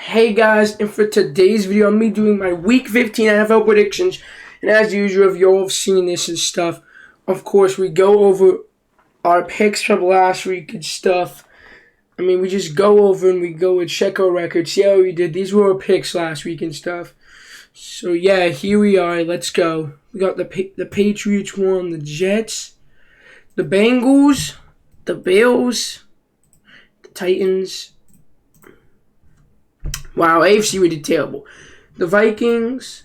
Hey guys, and for today's video, I'm doing my Week 15 NFL predictions. And as usual, if you all have seen this and stuff, of course, we go over our picks from last week and stuff. We just go over and we go and check our records, see how we did. These were our picks last week and stuff. So yeah, here we are. Let's go. We got the Patriots won, the Jets, the Bengals, the Bills, the Titans. Wow, AFC we did terrible. The Vikings,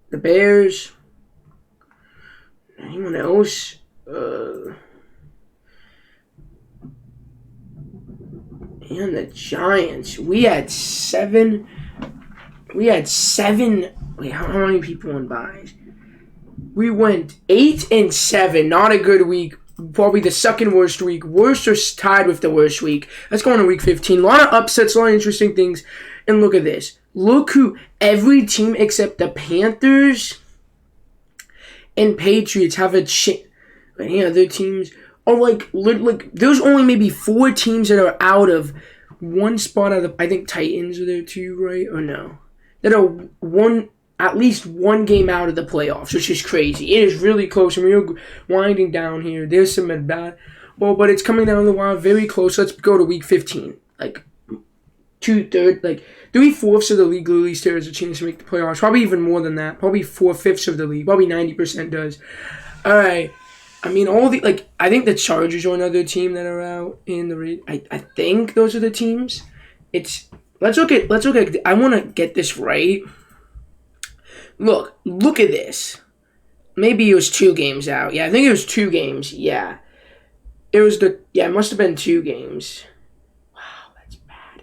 the Bears, anyone else? And the Giants. We had seven. Wait, how many people on buys? We went 8-7. Not a good week. Probably the second worst week. Worst or tied with the worst week. Let's go on to week 15. A lot of upsets, a lot of interesting things. And look at this. Look who every team except the Panthers and Patriots have a chance. Any other teams are like there's only maybe 4 teams that are out of one spot out of I think Titans are there too, right? Or no? That are at least one game out of the playoffs, which is crazy. It is really close, and we're winding down here. There's some bad, but it's coming down the wire, very close. Let's go to week 15. Like 3/4 of the league at least there has a chance to make the playoffs. Probably even more than that. Probably 4/5 of the league. Probably 90% does. All right. I think the Chargers are another team that are out in the. I think those are the teams. Let's look at. I want to get this right. Look at this. Maybe it was 2 games out. Yeah, I think it was 2 games. Yeah. It must have been 2 games. Wow, that's bad.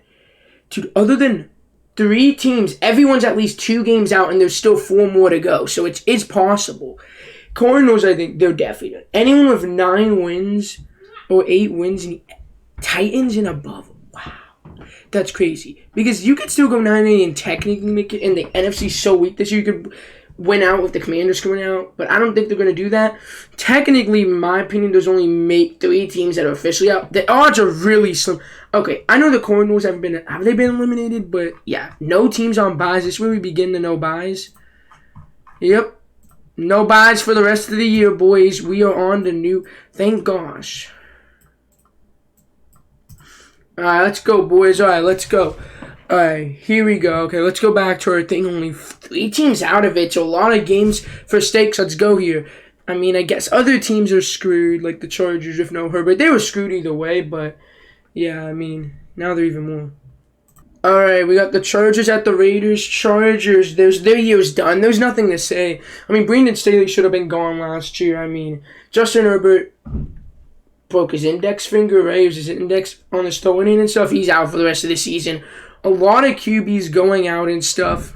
Dude, other than 3 teams, everyone's at least 2 games out, and there's still 4 more to go. So it's possible. Cardinals, I think, they're definitely done. Anyone with 9 wins or 8 wins, Titans and above. Wow. That's crazy. Because you could still go 9-8 and technically make it, and the NFC's so weak this year you could win out with the Commanders coming out. But I don't think they're going to do that. Technically, in my opinion, there's only 3 teams that are officially out. The odds are really slim. Okay, I know the Cardinals have they been eliminated? But yeah, no teams on buys. This is where we begin to know buys. Yep. No buys for the rest of the year, boys. We are on the new. Thank gosh. Alright, let's go, boys. Alright, let's go. Alright, here we go. Okay, let's go back to our thing. Only 3 teams out of it, so a lot of games for stakes. Let's go here. I guess other teams are screwed, like the Chargers with no Herbert. They were screwed either way, but yeah, now they're even more. Alright, we got the Chargers at the Raiders. Chargers, their year's done. There's nothing to say. Brandon Staley should have been gone last year. Justin Herbert broke his index finger, right? It was his index on his throwing and stuff. He's out for the rest of the season. A lot of QBs going out and stuff.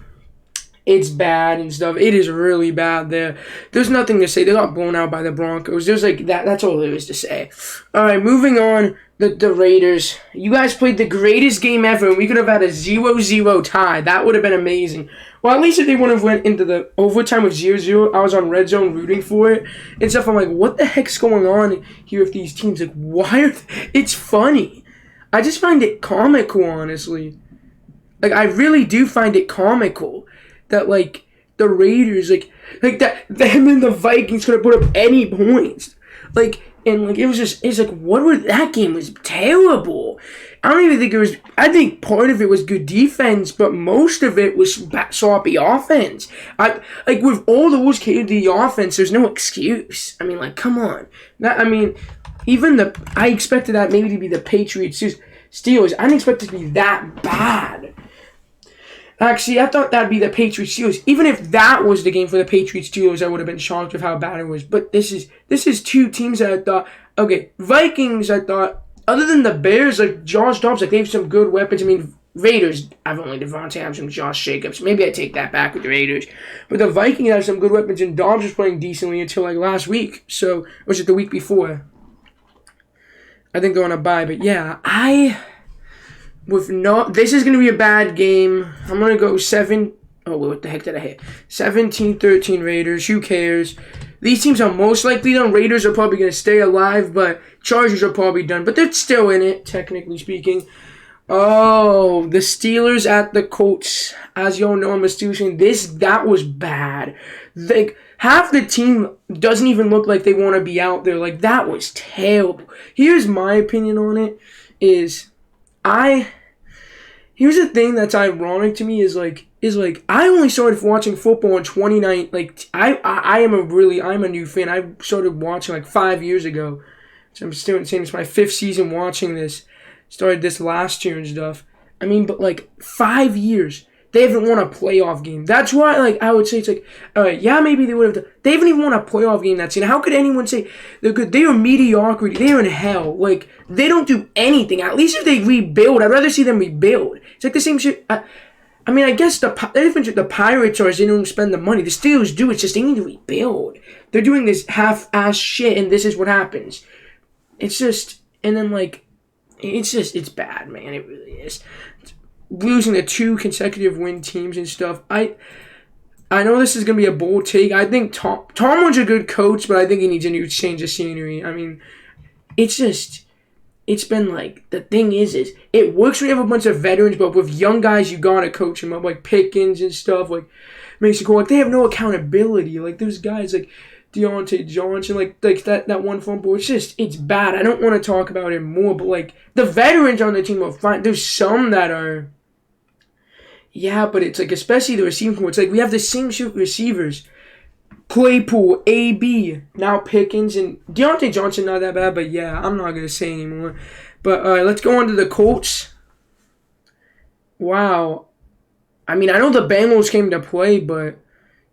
It's bad and stuff. It is really bad there. There's nothing to say. They got blown out by the Broncos. There's that's all there is to say. Alright, moving on. The Raiders. You guys played the greatest game ever, and we could have had a 0-0 tie. That would have been amazing. Well, at least if they wouldn't have went into the overtime with 0-0, I was on Red Zone rooting for it and stuff. I'm like, what the heck's going on here with these teams? Like, why are it's funny. I just find it comical, honestly. I really do find it comical that, the Raiders, that them and the Vikings could have put up any points. That game was terrible. I don't even think it was, I think part of it was good defense, but most of it was sloppy offense. With all the rules catered to the offense, there's no excuse. Come on. I expected that maybe to be the Patriots, Steelers. I didn't expect it to be that bad. Actually, I thought that'd be the Patriots Steelers. Even if that was the game for the Patriots Steelers, I would have been shocked with how bad it was. But this is 2 teams that I thought. Okay, Vikings. I thought other than the Bears, Josh Dobbs, they have some good weapons. Raiders. I've only Devontae Adams and Josh Jacobs. Maybe I take that back with the Raiders. But the Vikings have some good weapons, and Dobbs was playing decently until last week. So or was it the week before? I think they're on a bye. But yeah, this is going to be a bad game. I'm going to go 7. Oh, what the heck did I hit? 17-13 Raiders. Who cares? These teams are most likely done. Raiders are probably going to stay alive, but Chargers are probably done. But they're still in it, technically speaking. Oh, the Steelers at the Colts. As y'all know, I'm a Steelers fan. That was bad. Like, half the team doesn't even look like they want to be out there. Like, that was terrible. Here's my opinion on it. Here's the thing that's ironic to me is I only started watching football in 2019. Like, I'm a new fan. I started watching like 5 years ago. So I'm still saying it's my 5th season watching this. Started this last year and stuff. I mean, but like 5 years, they haven't won a playoff game. That's why, like, I would say it's like, yeah, maybe they would have. They haven't even won a playoff game that season. How could anyone say they're good? They are mediocrity. They are in hell. Like, they don't do anything. At least if they rebuild, I'd rather see them rebuild. It's like the same shit. I mean, I guess the difference with the Pirates are is they don't spend the money. The Steelers do. It's just they need to rebuild. They're doing this half-ass shit, and this is what happens. It's just, and then like, it's bad, man. It really is. Losing the 2 consecutive win teams and stuff. I know this is gonna be a bold take. I think Tomlin's a good coach, but I think he needs a new change of scenery. I mean, it's been like, the thing is it works when you have a bunch of veterans, but with young guys you gotta coach them up, like Pickens and stuff, like Mason Cole. Like, they have no accountability. Like, those guys like Deontay Johnson, like that one fumble. It's bad. I don't want to talk about it more, but like, the veterans on the team are fine. There's some that are, yeah, but it's like, especially the receiving core. It's like we have the same receivers. Claypool, AB, now Pickens, and Deontay Johnson not that bad, but yeah, I'm not going to say anymore. But let's go on to the Colts. Wow. I mean, I know the Bengals came to play, but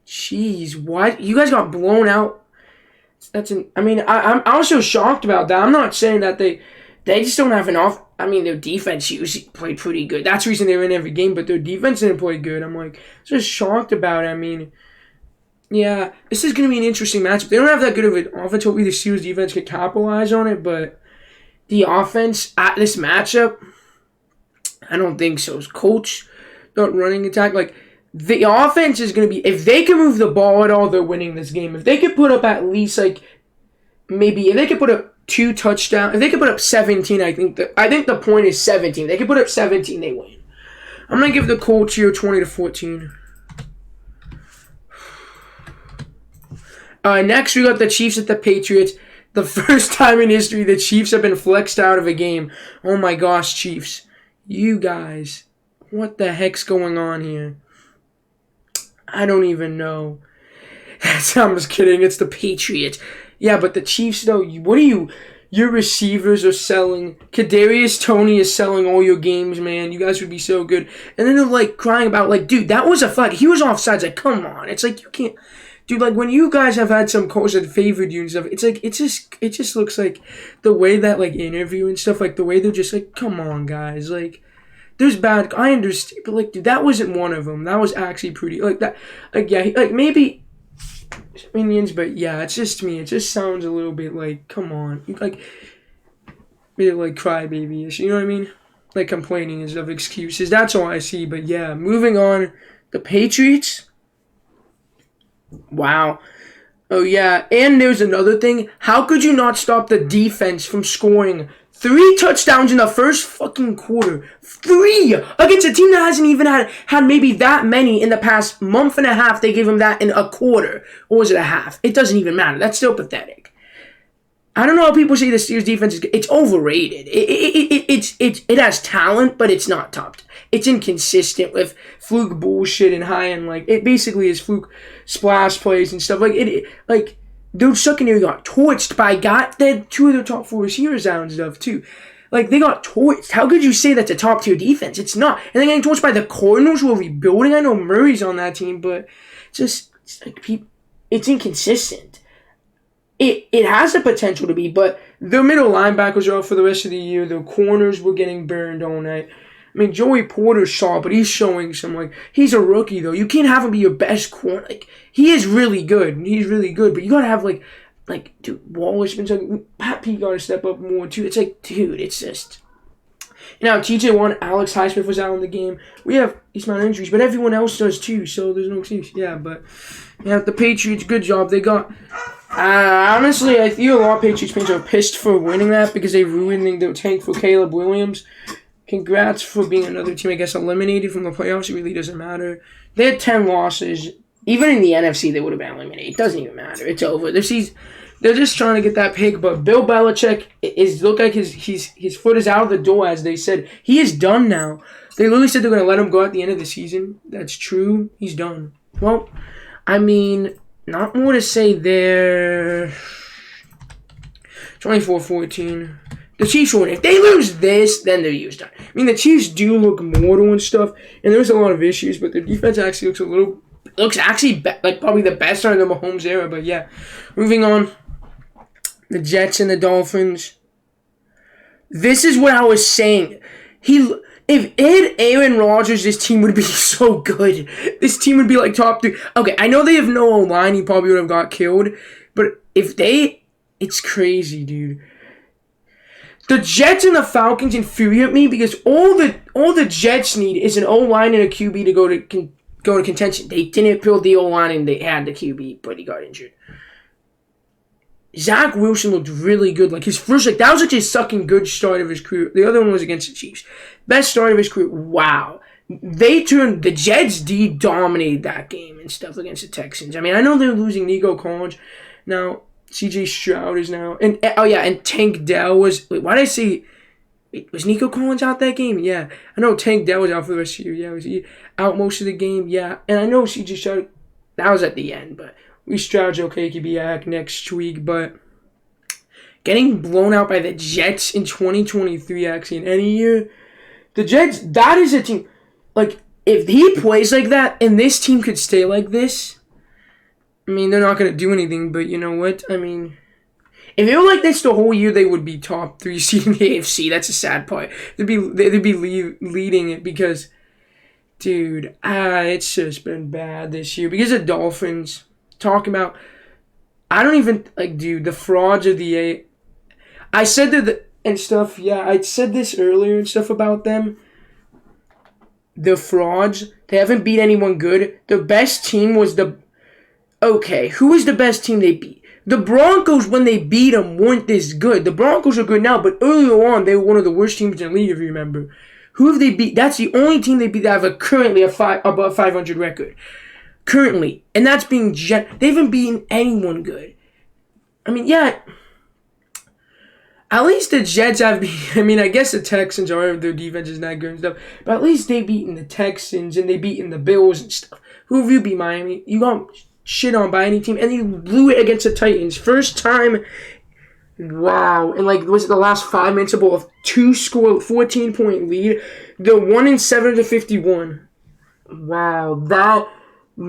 jeez, what? You guys got blown out? I'm also shocked about that. I'm not saying that they just don't have enough. I mean, their defense usually played pretty good. That's the reason they were in every game, but their defense didn't play good. I'm like, just shocked about it. I mean, yeah, this is going to be an interesting matchup. They don't have that good of an offense. Hopefully the Steelers defense can capitalize on it, but the offense at this matchup, I don't think so. Colts not running attack. Like, the offense is going to be, if they can move the ball at all, they're winning this game. If they could put up at least, like, maybe, if they could put up 2 touchdowns, if they could put up 17, I think the point is 17. If they could put up 17, they win. I'm going to give the Colts here 20-14. Next, we got the Chiefs at the Patriots. The first time in history the Chiefs have been flexed out of a game. Oh my gosh, Chiefs. You guys, what the heck's going on here? I don't even know. I'm just kidding. It's the Patriots. Yeah, but the Chiefs, though, your receivers are selling. Kadarius Toney is selling all your games, man. You guys would be so good. And then they're, like, crying about, like, dude, that was a flag. He was offsides. Like, come on. It's like, you can't. Dude, like, when you guys have had some calls that favored you and stuff, it's like, it just looks like the way that, like, interview and stuff, like, the way they're just like, come on, guys. Like, there's bad, I understand, but, like, dude, that wasn't one of them. That was actually pretty, like, that, like, yeah, like, maybe Indians, but yeah, it's just me. It just sounds a little bit like, come on. You, like, maybe, like, crybaby-ish, you know what I mean? Like, complaining and stuff, excuses. That's all I see, but yeah, moving on. The Patriots. Wow. Oh, yeah. And there's another thing. How could you not stop the defense from scoring 3 touchdowns in the first fucking quarter? 3! Against a team that hasn't even had maybe that many in the past month and a half. They gave them that in a quarter. Or was it a half? It doesn't even matter. That's still pathetic. I don't know how people say the Steelers defense is good. It's overrated. It has talent, but it's not top. It's inconsistent with fluke bullshit and high-end, like, it basically is fluke splash plays and stuff. Like, their secondary got torched by they had 2 of their top 4 receivers out and stuff, too. Like, they got torched. How could you say that's a top-tier defense? It's not. And they're getting torched by the Cardinals who are rebuilding. I know Murray's on that team, but it's inconsistent. It has the potential to be, but their middle linebackers are out for the rest of the year. Their corners were getting burned all night. I mean, Joey Porter's sharp, but he's showing some, like, he's a rookie, though. You can't have him be your best corner. Like, he is really good. He's really good, but you gotta have, like, dude, Wallace, Pat P gotta step up more, too. It's like, dude, it's just, Now, TJ won. Alex Highsmith was out in the game. We have these amount of injuries, but everyone else does too, so there's no excuse. Yeah, but yeah, the Patriots, good job. They got. Honestly, I feel a lot of Patriots fans are pissed for winning that because they ruined the tank for Caleb Williams. Congrats for being another team, I guess, eliminated from the playoffs. It really doesn't matter. They had 10 losses. Even in the NFC, they would have been eliminated. It doesn't even matter. It's over. They're just trying to get that pick. But Bill Belichick look like his foot is out of the door, as they said. He is done now. They literally said they're going to let him go at the end of the season. That's true. He's done. Well, I mean, not more to say there. 24-14. The Chiefs win. If they lose this, then they're used done. I mean, the Chiefs do look mortal and stuff, and there's a lot of issues, but their defense actually looks actually like probably the best out of the Mahomes era. But yeah, moving on. The Jets and the Dolphins. This is what I was saying. If it had Aaron Rodgers, this team would be so good. This team would be like top 3. Okay, I know they have no O-line. He probably would have got killed. But it's crazy, dude. The Jets and the Falcons infuriate me because all the Jets need is an O-line and a QB to go to contention. They didn't build the O-line and they had the QB, but he got injured. Zach Wilson looked really good. Like his first, that was actually a sucking good start of his career. The other one was against the Chiefs. Best start of his career. Wow. The Jets dominated that game and stuff against the Texans. I mean, I know they're losing Nico Collins. Now, CJ Stroud is now. And Tank Dell was. Wait, why did I say. Was Nico Collins out that game? Yeah. I know Tank Dell was out for the rest of the year. Yeah, was he out most of the game? Yeah. And I know CJ Stroud. That was at the end, but. Stroud's okay, he could be back next week, but getting blown out by the Jets in 2023, actually, in any year, the Jets, that is a team, like, if he plays like that, and this team could stay like this, I mean, they're not going to do anything, but you know what, I mean, if they were like this the whole year, they would be top 3 seed in the AFC, that's a sad part, they'd be leading it, because, dude, it's just been bad this year, because the Dolphins... Talking about, I don't even dude, the frauds of the I said that and stuff. Yeah, I said this earlier and stuff about them. The frauds, they haven't beat anyone good. The best team was who was the best team they beat? The Broncos, when they beat them, weren't this good. The Broncos are good now, but earlier on, they were one of the worst teams in the league, if you remember. Who have they beat? That's the only team they beat that have currently above 500 record. Currently. And that's being they haven't beaten anyone good. I mean, yeah. At least the Jets have I mean, I guess the Texans are, their defense is not good and stuff. But at least they beaten the Texans and they beaten the Bills and stuff. Who have you beat, Miami? You got shit on by any team. And you blew it against the Titans. First time. Wow. And was it the last 5 minutes of both? 2-score, 14-point lead. They're 1-7 to 51. Wow. That...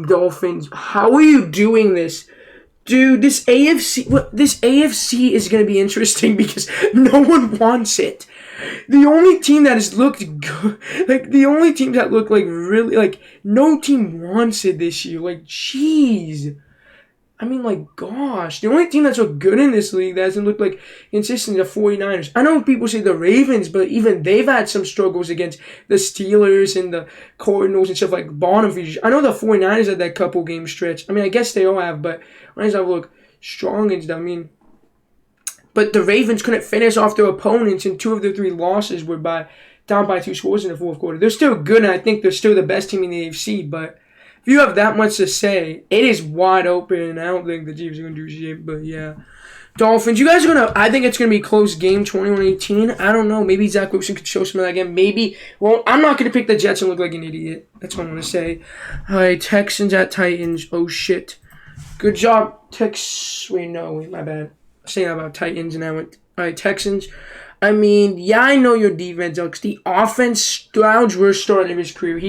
Dolphins, how are you doing this? Dude, this AFC is going to be interesting because no one wants it. The only team that has looked good, the only team that looked really, no team wants it this year. Jeez. I mean, gosh. The only team that's looked good in this league that hasn't looked consistent is the 49ers. I know people say the Ravens, but even they've had some struggles against the Steelers and the Cardinals and stuff bottom feeders. I know the 49ers had that couple game stretch. I mean, I guess they all have, but when I look strong and stuff, I mean, but the Ravens couldn't finish off their opponents, and 2 of their 3 losses were down by 2 scores in the fourth quarter. They're still good, and I think they're still the best team in the AFC, but if you have that much to say, it is wide open, and I don't think the Chiefs are going to do shit, but yeah. Dolphins, you guys are going to, I think it's going to be a close game, 21-18. I don't know, maybe Zach Wilson could show some of that again. Maybe, well, I'm not going to pick the Jets and look like an idiot. That's what I'm going to say. All right, Texans at Titans. Oh, shit. Good job, my bad. I'm saying that about Titans, and I went, all right, Texans. I mean, yeah, I know your defense sucks. The offense, Stroud's worst start of his career.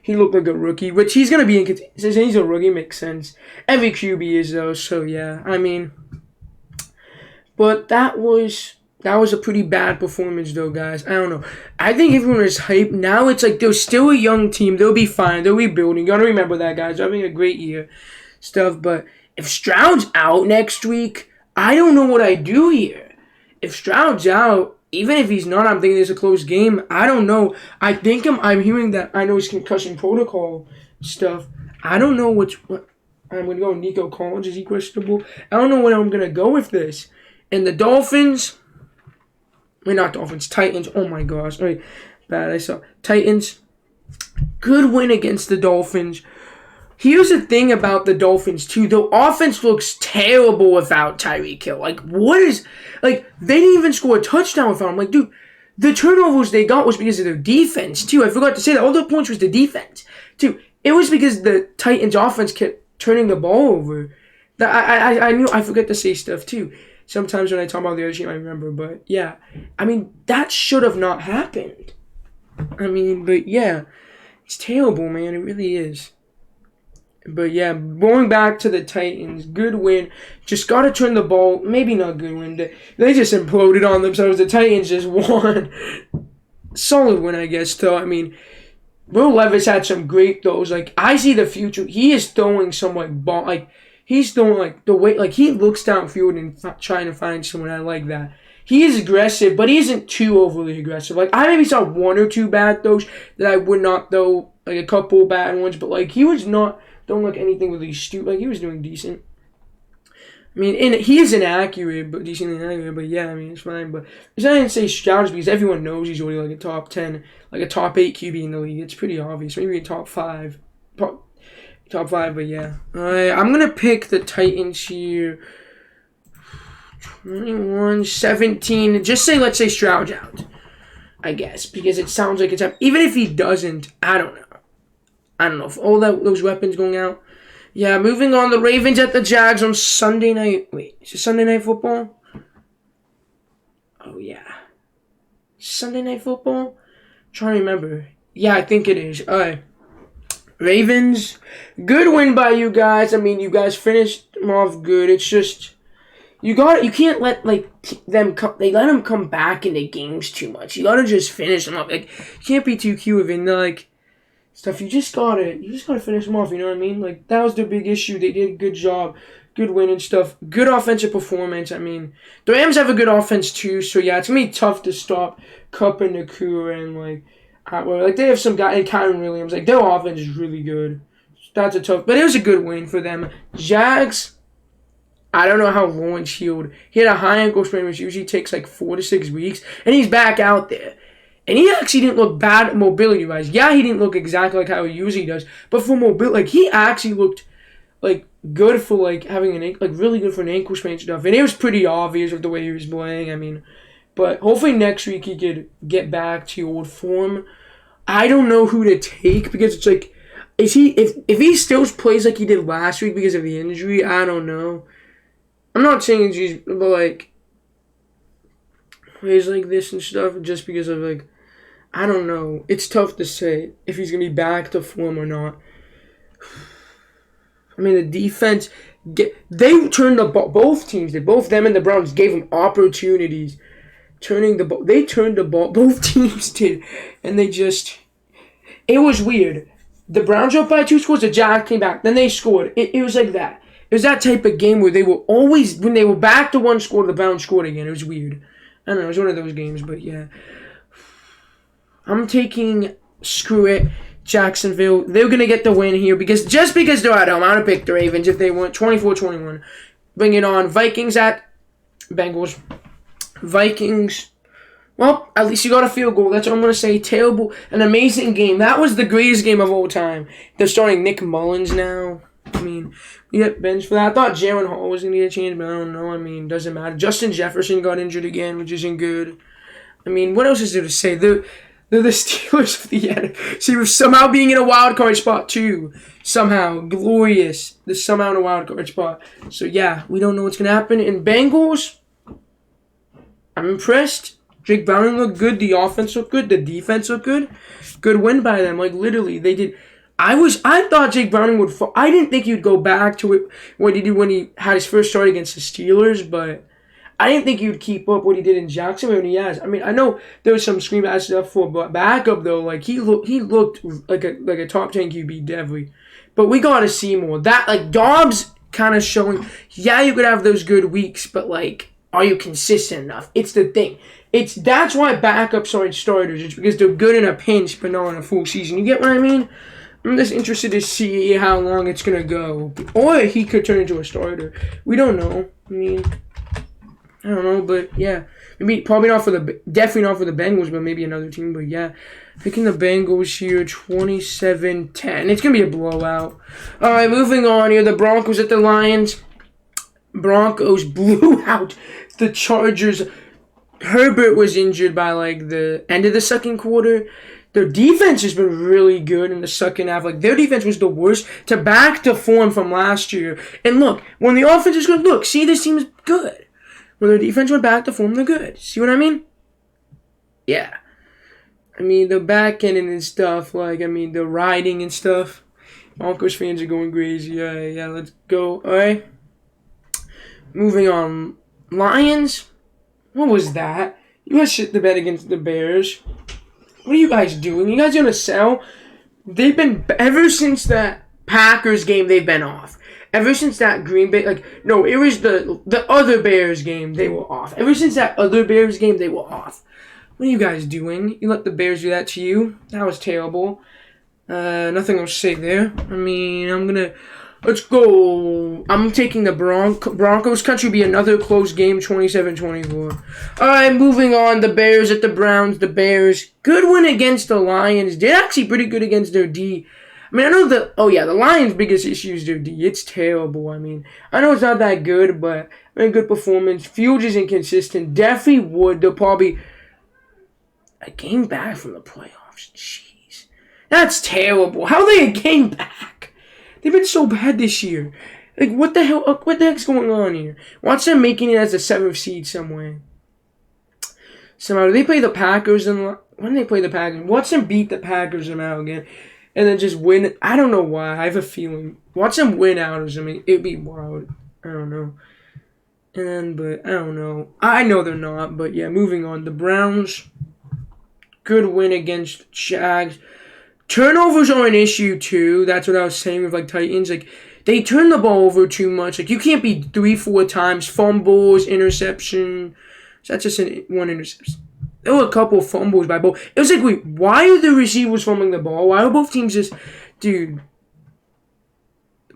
He looked like a rookie, which he's going to be in. Since he's a rookie, makes sense. Every QB is, though, so yeah. I mean, but that was a pretty bad performance, though, guys. I don't know. I think everyone is hyped. Now it's they're still a young team. They'll be fine. They'll be building. You got to remember that, guys. They're having a great year. Stuff, but if Stroud's out next week, I don't know what I do here. If Stroud's out, even if he's not, I'm thinking it's a close game. I don't know. I'm hearing that. I know it's concussion protocol stuff. I don't know what I'm going to go. Nico Collins, is he questionable? I don't know what I'm going to go with this. And the Dolphins, not Dolphins, Titans. Oh my gosh. All right, bad. I saw Titans. Good win against the Dolphins. Here's the thing about the Dolphins, too. The offense looks terrible without Tyreek Hill. They didn't even score a touchdown without him. Dude, the turnovers they got was because of their defense, too. I forgot to say that. All the points was the defense, too. It was because the Titans' offense kept turning the ball over. I forget to say stuff, too. Sometimes when I talk about the other team, I remember. But, yeah. That should have not happened. But, yeah. It's terrible, man. It really is. But yeah, going back to the Titans, good win. Just got to turn the ball. Maybe not good win. They just imploded on themselves. The Titans just won. Solid win, I guess, though. Will Levis had some great throws. I see the future. He is throwing some, ball. He's throwing, the way, he looks downfield and trying to find someone. I like that. He is aggressive, but he isn't too overly aggressive. I maybe saw one or two bad throws that I would not throw, a couple bad ones, but, he was not... Don't look anything really stupid. He was doing decent. And he is inaccurate, but decently inaccurate. But yeah, it's fine. But I didn't say Stroud because everyone knows he's already a top 10, a top 8 QB in the league. It's pretty obvious. Maybe a top 5. Top 5, but yeah. Alright, I'm going to pick the Titans here. 21-17. Just say, let's say Stroud's out. I guess. Because it sounds like it's up. Even if he doesn't, I don't know. I don't know if all those weapons going out. Yeah, moving on. The Ravens at the Jags on Sunday night. Wait, is it Sunday Night Football? Oh, yeah. Sunday Night Football? I'm trying to remember. Yeah, I think it is. All right. Ravens. Good win by you guys. You guys finished them off good. It's just... You can't let, them come... They let them come back into games too much. You gotta just finish them up. You can't be too cute with stuff. You just gotta finish them off, you know what I mean? That was the big issue. They did a good job. Good win and stuff. Good offensive performance. The Rams have a good offense too, so yeah, it's gonna be tough to stop Kupp and Nakua and they have some guy and Kyron Williams. Their offense is really good. That's a tough, but it was a good win for them. Jags, I don't know how Lawrence healed. He had a high ankle sprain, which usually takes 4 to 6 weeks, and he's back out there. And he actually didn't look bad mobility-wise. Yeah, he didn't look exactly like how he usually does. But for mobility, he actually looked, good for, having really good for an ankle sprain stuff. And it was pretty obvious with the way he was playing. But hopefully next week he could get back to old form. I don't know who to take because it's if he still plays like he did last week because of the injury, I don't know. I'm not saying injuries, but, plays like this and stuff just because of, I don't know. It's tough to say if he's going to be back to form or not. The defense, they turned the ball. Both teams did. Both them and the Browns gave them opportunities. Turning the ball. They turned the ball. Both teams did. And they just... It was weird. The Browns were up by 2 scores. The Jags came back. Then they scored. It was like that. It was that type of game where they were always... When they were back to 1 score, the Browns scored again. It was weird. I don't know. It was one of those games, but yeah. I'm taking, screw it, Jacksonville. They're going to get the win here because they're at home. I'm going to pick the Ravens if they win 24-21. Bring it on. Vikings at Bengals. Vikings. Well, at least you got a field goal. That's what I'm going to say. Terrible. An amazing game. That was the greatest game of all time. They're starting Nick Mullins now. You get benched for that. I thought Jalen Hall was going to get a chance, but I don't know. Doesn't matter. Justin Jefferson got injured again, which isn't good. What else is there to say? They're the Steelers of the NFC with somehow being in a wild card spot too. Somehow. Glorious. They're somehow in a wild card spot. So yeah, we don't know what's going to happen. In Bengals, I'm impressed. Jake Browning looked good. The offense looked good. The defense looked good. Good win by them. Literally, they did. I thought Jake Browning would fall. I didn't think he would go back to what he did when he had his first start against the Steelers, but I didn't think he would keep up what he did in Jacksonville, and he has. I know there was some scream at stuff for backup though. He looked like a top 10 QB definitely, but we got to see more. That Dobbs kind of showing. Yeah, you could have those good weeks, but are you consistent enough? It's the thing. That's why backups aren't starters. It's because they're good in a pinch, but not in a full season. You get what I mean? I'm just interested to see how long it's gonna go, or he could turn into a starter. We don't know. I mean, I don't know, but yeah, maybe definitely not for the Bengals, but maybe another team. But yeah, picking the Bengals here, 27-10. It's gonna be a blowout. All right, moving on here. The Broncos at the Lions. Broncos blew out the Chargers. Herbert was injured by like the end of the second quarter. Their defense has been really good in the second half. Like, their defense was the worst back to form from last year. And look, when the offense is good, look, see, this team is good. When their defense went back to form, they're good. See what I mean? Yeah. I mean, the back end and stuff, like, I mean, the riding and stuff. Broncos fans are going crazy. Yeah, let's go. All right. Moving on. Lions. What was that? You guys shit the bed against the Bears. What are you guys doing? You guys gonna sell? They've been, ever since that Packers game, they've been off. Ever since that Green Bay, no, it was the other Bears game, they were off. Ever since that other Bears game, they were off. What are you guys doing? You let the Bears do that to you? That was terrible. Nothing else to say there. I mean, let's go. I'm taking the Broncos. Country be another close game, 27-24. All right, moving on. The Bears at the Browns. The Bears. Good win against the Lions. They're actually pretty good against their D. I mean, I know the Lions' biggest issue is their D. It's terrible. I mean, I know it's not that good, but good performance. Fields is inconsistent. Definitely they'll probably a game back from the playoffs. Jeez. That's terrible. How are they a game back? They've been so bad this year. Like, what the hell? What the heck's going on here? Watch them making it as a 7th seed somewhere. Somehow, do they play the Packers? When they play the Packers, watch them beat the Packers somehow again. And then just win. I don't know why. I have a feeling. Watch them win out of them. It'd be wild. I don't know. But I don't know. I know they're not. But yeah, moving on. The Browns. Good win against Jags. Turnovers are an issue too. That's what I was saying with Titans. They turn the ball over too much. You can't be 3-4 times. Fumbles, interception. So that's just one interception. There were a couple of fumbles by both. It was wait, why are the receivers fumbling the ball? Why are both teams just, dude,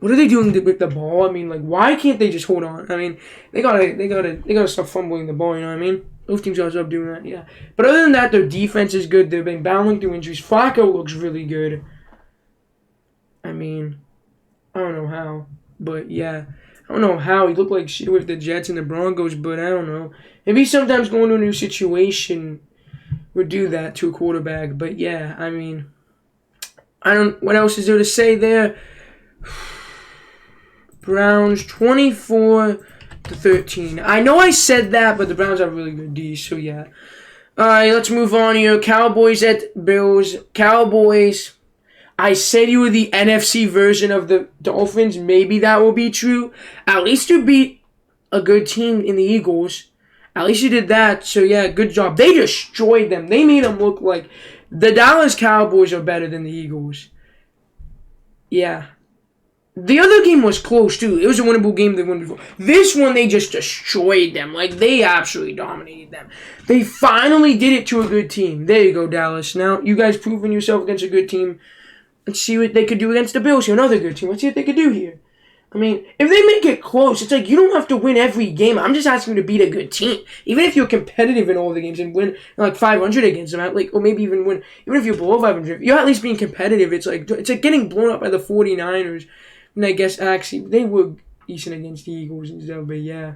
what are they doing with the ball? I mean, why can't they just hold on? I mean, they gotta stop fumbling the ball, you know what I mean? Both teams gotta stop doing that, yeah. But other than that, their defense is good. They've been battling through injuries. Flacco looks really good. I mean, I don't know how, but yeah. I don't know how. He looked like shit with the Jets and the Broncos, but I don't know. Maybe sometimes going to a new situation would do that to a quarterback. But yeah, I mean, what else is there to say there? Browns 24-13. I know I said that, but the Browns have really good D, so yeah. All right, let's move on here. Cowboys at Bills. Cowboys. I said you were the NFC version of the Dolphins. Maybe that will be true. At least you beat a good team in the Eagles. At least you did that. So, yeah, good job. They destroyed them. They made them look like the Dallas Cowboys are better than the Eagles. Yeah. The other game was close, too. It was a winnable game they won before. This one, they just destroyed them. They absolutely dominated them. They finally did it to a good team. There you go, Dallas. Now, you guys proving yourself against a good team. Let's see what they could do against the Bills here. Another good team. Let's see what they could do here. I mean, if they make it close, it's you don't have to win every game. I'm just asking you to beat a good team. Even if you're competitive in all the games and win 500 against them, or maybe even win, even if you're below 500, you're at least being competitive. It's like getting blown up by the 49ers. And I guess actually they were decent against the Eagles and stuff, but yeah.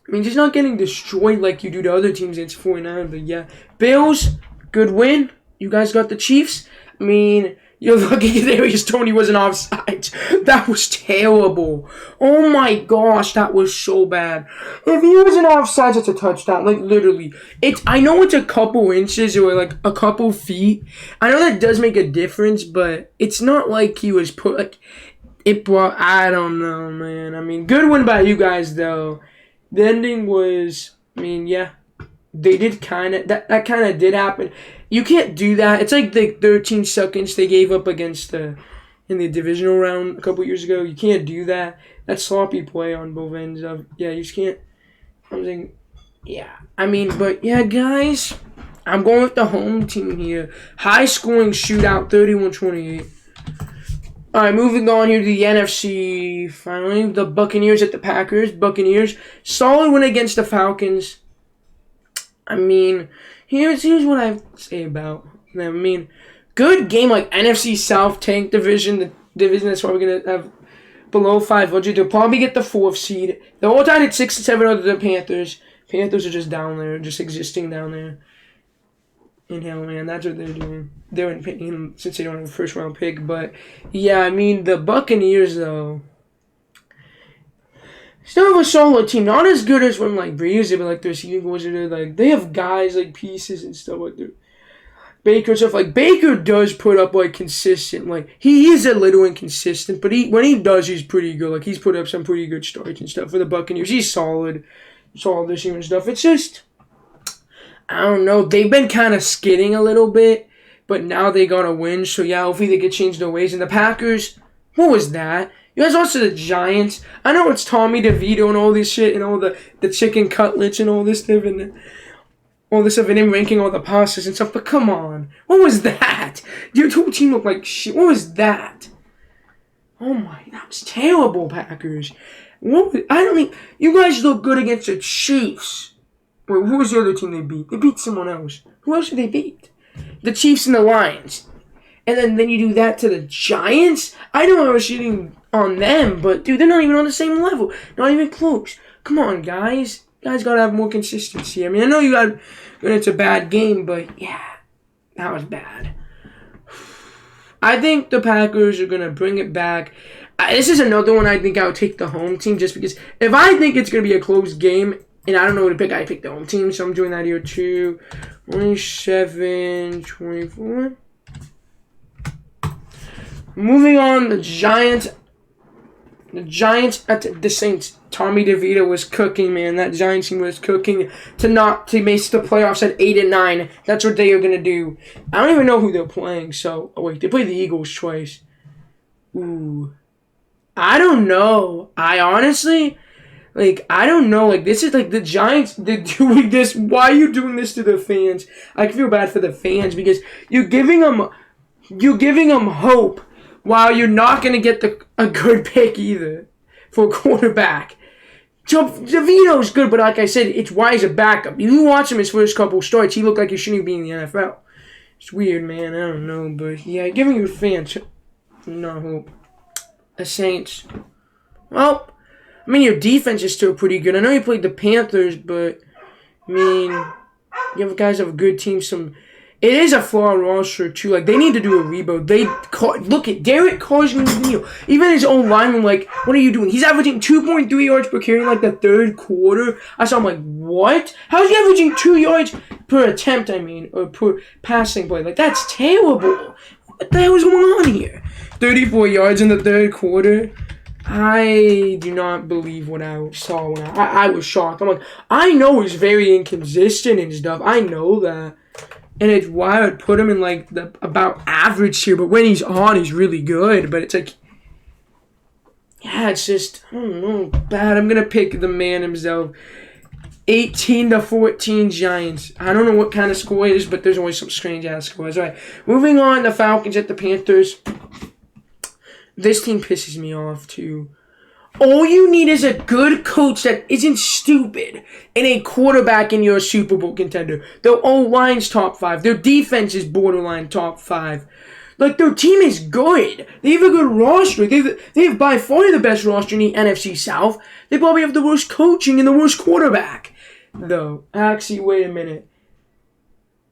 I mean, just not getting destroyed like you do to other teams against 49ers, but yeah. Bills, good win. You guys got the Chiefs. I mean, you're lucky Darius Toney wasn't offside. That was terrible. Oh my gosh, that was so bad. If he wasn't offside, it's a touchdown. Literally. I know it's a couple inches or a couple feet. I know that does make a difference, but it's not like he was put I don't know, man. I mean, good win by you guys though. The ending was, I mean, yeah. They did that kind of did happen. You can't do that. It's the 13 seconds they gave up against in the divisional round a couple years ago. You can't do that. That's sloppy play on both ends of. Yeah, you just can't. I'm saying Yeah. I mean, but yeah, guys, I'm going with the home team here. High scoring shootout, 31-28. All right, moving on here to the NFC. Finally, the Buccaneers at the Packers. Buccaneers, solid win against the Falcons. I mean, here's what I say about them. I mean, good game, like NFC South tank division. The division that's probably going to have below 500. They'll probably get the 4th seed. They're all tied at 6 and 7 other than Panthers. Panthers are just down there, just existing down there. In hell, man, that's what they're doing. They're in pain since they don't have a first round pick. But yeah, I mean the Buccaneers though, still have a solid team. Not as good as when like Breeze, but like their receiving was like they have guys like pieces and stuff like that. Baker stuff like Baker does put up like consistent. Like he is a little inconsistent, but when he does, he's pretty good. Like he's put up some pretty good starts and stuff for the Buccaneers. He's solid this year and stuff. It's just, I don't know. They've been kind of skidding a little bit, but now they got to win. So, yeah, hopefully they can change their ways. And the Packers, what was that? You guys lost to the Giants. I know it's Tommy DeVito and all this shit and all the chicken cutlets and all this stuff and all this stuff and him ranking all the passes and stuff. But come on. What was that? Your whole team looked like shit. What was that? Oh, my. That was terrible, Packers. I don't think. You guys look good against the Chiefs. Wait, who was the other team they beat? They beat someone else. Who else did they beat? The Chiefs and the Lions. And then you do that to the Giants? I know I was shitting on them, but, dude, they're not even on the same level. Not even close. Come on, guys. Guys got to have more consistency. I mean, I know you got it's a bad game, but, yeah, that was bad. I think the Packers are going to bring it back. This is another one I think I would take the home team just because if I think it's going to be a close game, and I don't know what to pick. I picked the home team, so I'm doing that here too. 27-24. Moving on, the Giants. The Giants at the Saints. Tommy DeVito was cooking, man. That Giants team was cooking to make the playoffs at 8-9. That's what they are gonna do. I don't even know who they're playing. So, they play the Eagles twice. Ooh, I don't know. I honestly. I don't know. This is the Giants. They're doing this. Why are you doing this to the fans? I feel bad for the fans because you're giving them hope while you're not going to get a good pick either for a quarterback. So, DeVito's good, but like I said, it's why he's a backup. You watch him his first couple starts, he looked like he shouldn't be in the NFL. It's weird, man. I don't know. But, yeah, giving your fans no hope. The Saints. Well, I mean, your defense is still pretty good. I know you played the Panthers, but, I mean, you guys have a good team. It is a flawed roster, too. They need to do a rebuild. Look at Derek Carr's in the video. Even his own lineman, what are you doing? He's averaging 2.3 yards per carry in, the third quarter. I saw him what? How is he averaging 2 yards per attempt, or per passing play? That's terrible. What the hell is going on here? 34 yards in the third quarter. I do not believe what I saw when I was shocked. I'm I know he's very inconsistent and stuff. I know that. And it's why I would put him in the about average here. But when he's on, he's really good. But it's yeah, it's just, I don't know, bad. I'm going to pick the man himself. 18-14 Giants. I don't know what kind of score it is, but there's always some strange-ass scores. All right, moving on, the Falcons at the Panthers. This team pisses me off, too. All you need is a good coach that isn't stupid and a quarterback in your Super Bowl contender. Their O-line's top 5. Their defense is borderline top 5. Their team is good. They have a good roster. They have by far the best roster in the NFC South. They probably have the worst coaching and the worst quarterback. Though, actually, wait a minute.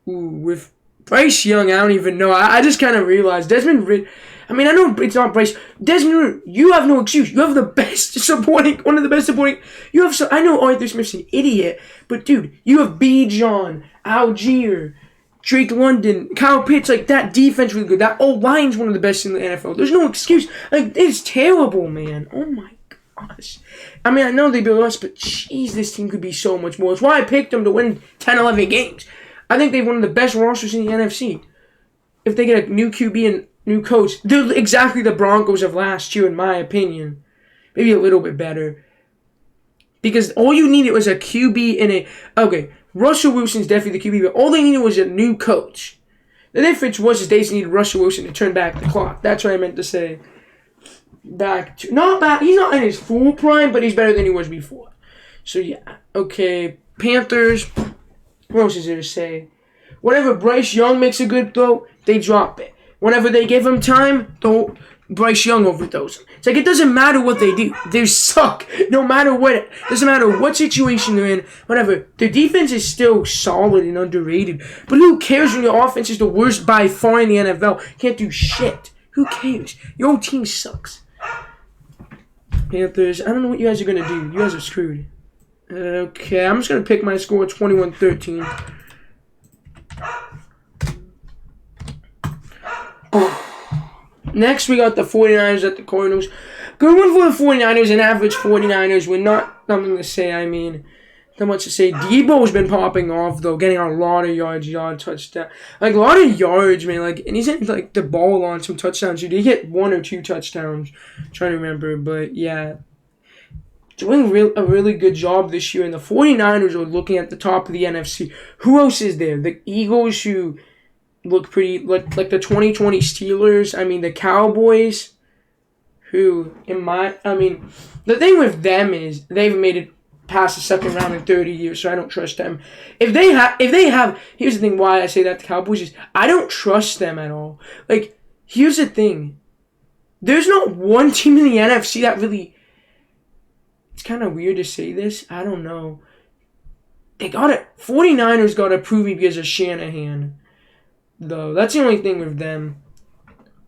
Ooh, with Bryce Young, I don't even know. I just kind of realized Desmond Ridder. I mean, I know it's not Bryce. Desmond Ridder, you have no excuse. You have the best supporting, one of the best supporting. I know Arthur Smith's an idiot, but dude, you have B. John, Algier, Drake London, Kyle Pitts. That defense really good. That O-line's one of the best in the NFL. There's no excuse. It's terrible, man. Oh my gosh. I mean, I know they beat us, but jeez, this team could be so much more. It's why I picked them to win 10, 11 games. I think they have one of the best rosters in the NFC. If they get a new QB and new coach, they're exactly the Broncos of last year, in my opinion. Maybe a little bit better. Because all you needed was a QB and a... Okay, Russell Wilson's definitely the QB, but all they needed was a new coach. The difference was they just needed Russell Wilson to turn back the clock. That's what I meant to say. Not back. He's not in his full prime, but he's better than he was before. So, yeah. Okay, Panthers. What else is there to say? Whenever Bryce Young makes a good throw, they drop it. Whenever they give him time, Bryce Young overthrows him. It's like it doesn't matter what they do. They suck. No matter what. It doesn't matter what situation they're in. Whatever. Their defense is still solid and underrated. But who cares when your offense is the worst by far in the NFL? Can't do shit. Who cares? Your own team sucks. Panthers. I don't know what you guys are going to do. You guys are screwed. Okay. I'm just going to pick my score 21-13. Next, we got the 49ers at the Cardinals. Good one for the 49ers, an average 49ers win. Not something to say, I mean, not much to say. Debo's been popping off, though, getting a lot of yards, touchdown. Like, a lot of yards, man. Like, and he's hitting, like, the ball on some touchdowns. Dude, he hit 1 or 2 touchdowns. I'm trying to remember, but, yeah. Doing a really good job this year, and the 49ers are looking at the top of the NFC. Who else is there? The Eagles, who look pretty like the 2020 Steelers. I mean, the Cowboys, who the thing with them is they haven't made it past the second round in 30 years, so I don't trust them. If they have, here's the thing why I say that the Cowboys is I don't trust them at all. Like, here's the thing. There's not one team in the NFC that really, it's kind of weird to say this. I don't know. 49ers got to prove me because of Shanahan. Though that's the only thing with them.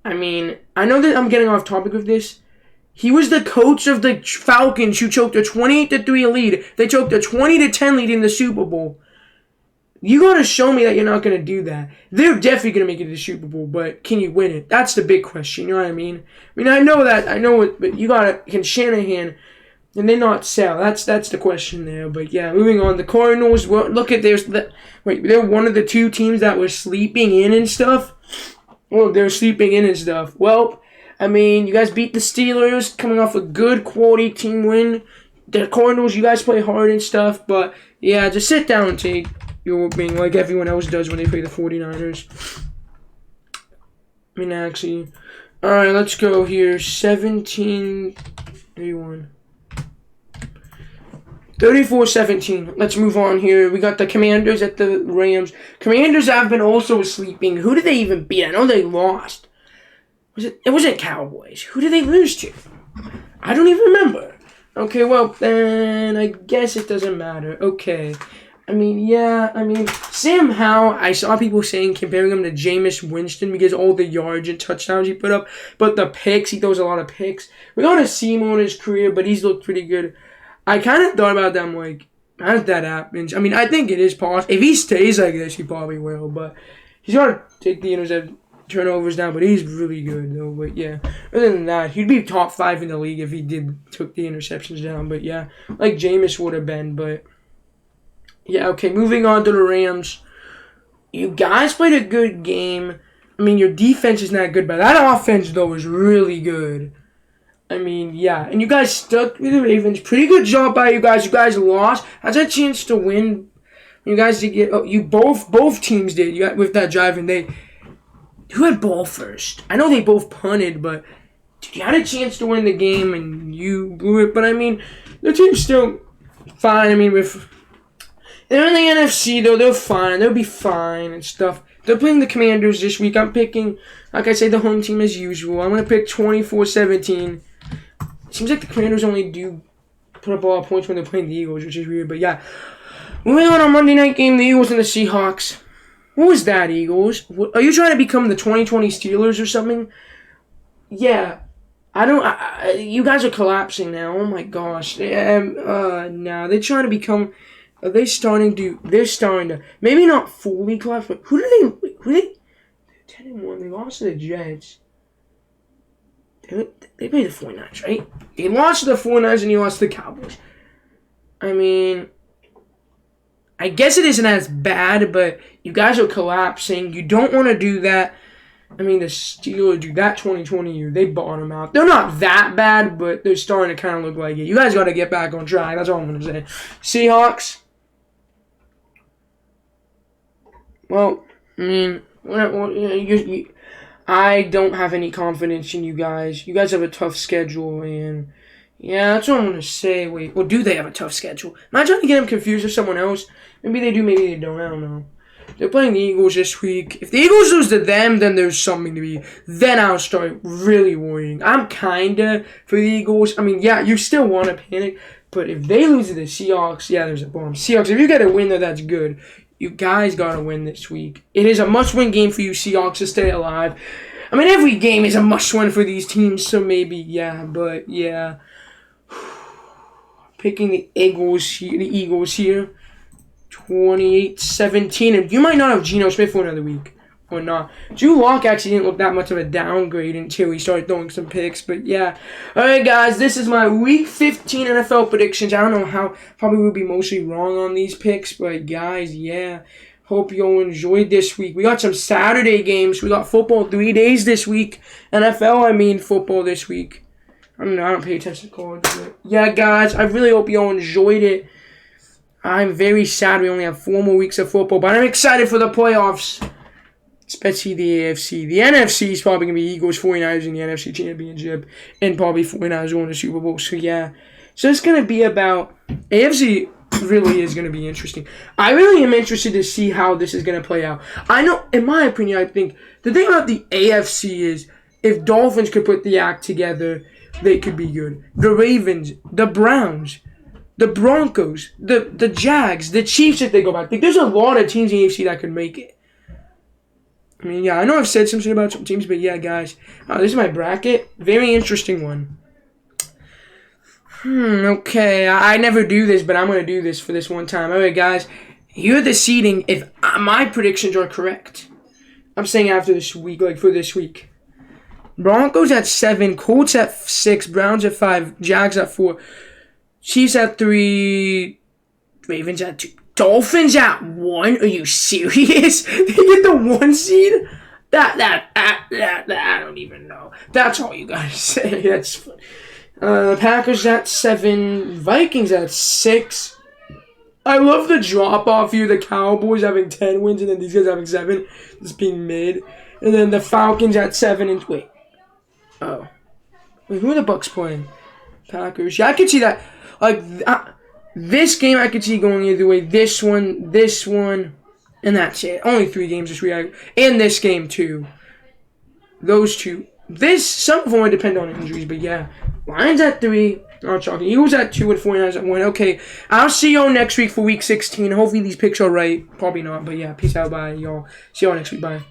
I mean, I know that I'm getting off topic with this. He was the coach of the Falcons who choked a 28-3 lead. They choked a 20-10 lead in the Super Bowl. You gotta show me that you're not gonna do that. They're definitely gonna make it to the Super Bowl, but can you win it? That's the big question. You know what I mean? I know it, but can Shanahan and they not sell? That's the question there. But yeah, moving on. The Cardinals. Well, look at they're one of the 2 teams that were sleeping in and stuff. Well, they're sleeping in and stuff. Well, I mean, you guys beat the Steelers, coming off a good quality team win. The Cardinals, you guys play hard and stuff, but yeah, just sit down and take your whooping like everyone else does when they play the 49ers. I mean, actually, all right, let's go here. 17-31. 34-17. Let's move on here. We got the Commanders at the Rams. Commanders have been also sleeping. Who did they even beat? I know they lost. It wasn't Cowboys. Who did they lose to? I don't even remember. Okay, well, then I guess it doesn't matter. Okay. Sam Howell, I saw people comparing him to Jameis Winston because all the yards and touchdowns he put up. But the picks, he throws a lot of picks. We got to see him on his career, but he's looked pretty good. I kind of thought about them, like, how did that happen? I mean, I think it is possible. If he stays like this, he probably will. But he's got to take the turnovers down. But he's really good, though. But, yeah. Other than that, he'd be top 5 in the league if he took the interceptions down. But, yeah, like Jameis would have been. But, yeah, okay, moving on to the Rams. You guys played a good game. I mean, your defense is not good. But that offense, though, is really good. I mean, yeah. And you guys stuck with the Ravens. Pretty good job by you guys. You guys lost. Had a chance to win. You guys did get... both teams did. You got with that drive, and who had ball first? I know they both punted, but you had a chance to win the game, and you blew it. But, I mean, the team's still fine. I mean, they're in the NFC, though. They're fine. They'll be fine and stuff. They're playing the Commanders this week. I'm picking, like I say, the home team as usual. I'm going to pick 24-17. Seems like the Commanders only do put up a lot of points when they're playing the Eagles, which is weird. But, yeah. Moving on Monday night game, the Eagles and the Seahawks. What was that, Eagles? Are you trying to become the 2020 Steelers or something? Yeah. You guys are collapsing now. Oh, my gosh. Now they're trying to become... They're starting to... Maybe not fully collapse, but who did they... They're 10-1. They lost to the Jets. They played the 49ers, right? They lost to the 49ers and he lost to the Cowboys. I mean, I guess it isn't as bad, but you guys are collapsing. You don't want to do that. I mean, the Steelers, dude, that 2020 year, they bottom out. They're not that bad, but they're starting to kind of look like it. You guys got to get back on track. That's all I'm going to say. Seahawks. Well, I mean, I don't have any confidence in you guys. You guys have a tough schedule, and yeah, that's what I'm going to say. Wait, well, do they have a tough schedule? Am I trying to get them confused with someone else? Maybe they do, maybe they don't. I don't know. They're playing the Eagles this week. If the Eagles lose to them, then there's something to be. Then I'll start really worrying. I'm kinda for the Eagles. I mean, yeah, you still want to panic, but if they lose to the Seahawks, yeah, there's a bomb. Seahawks, if you get a win there, that's good. You guys gotta win this week. It is a must-win game for you Seahawks to stay alive. I mean, every game is a must-win for these teams, so maybe, yeah, but yeah. Picking the Eagles here. 28-17, and you might not have Geno Smith for another week, or not. Drew Lock actually didn't look that much of a downgrade until he started throwing some picks, but yeah. Alright guys, this is my Week 15 NFL predictions. I don't know how, probably will be mostly wrong on these picks, but guys, yeah. Hope you all enjoyed this week. We got some Saturday games. We got football 3 days this week. NFL, I mean football this week. I don't pay attention to cards, but yeah guys, I really hope you all enjoyed it. I'm very sad we only have 4 more weeks of football, but I'm excited for the playoffs, especially the AFC. The NFC is probably going to be Eagles, 49ers in the NFC Championship, and probably 49ers going to the Super Bowl. So, yeah. So, it's going to be about AFC really is going to be interesting. I really am interested to see how this is going to play out. I know, in my opinion, I think the thing about the AFC is if Dolphins could put the act together, they could be good. The Ravens, the Browns, the Broncos, the Jags, the Chiefs if they go back. Like, there's a lot of teams in the AFC that could make it. I mean, yeah, I know I've said something about some teams, but yeah, guys. This is my bracket. Very interesting one. Okay. I never do this, but I'm going to do this for this one time. All right, guys. Here are the seeding if my predictions are correct. I'm saying after this week, like for this week. Broncos at 7, Colts at 6, Browns at 5, Jags at 4. Chiefs at 3, Ravens at 2, Dolphins at 1. Are you serious? They get the 1 seed? That I don't even know. That's all you gotta say. That's fun. Packers at 7, Vikings at 6. I love the drop off here. The Cowboys having 10 wins and then these guys having 7. Just being mid. And then the Falcons at 7 and wait. Oh. Wait, who are the Bucks playing? Packers. Yeah, I could see that. Like, this game I could see going either way. This one, and that's it. Only 3 games this week. And this game, too. Those 2. Some of them would depend on injuries, but yeah. Lions at 3. Oh, chalky. Eagles at 2 and 49ers at 1. Okay, I'll see y'all next week for Week 16. Hopefully these picks are right. Probably not, but yeah. Peace out. Bye, y'all. See y'all next week. Bye.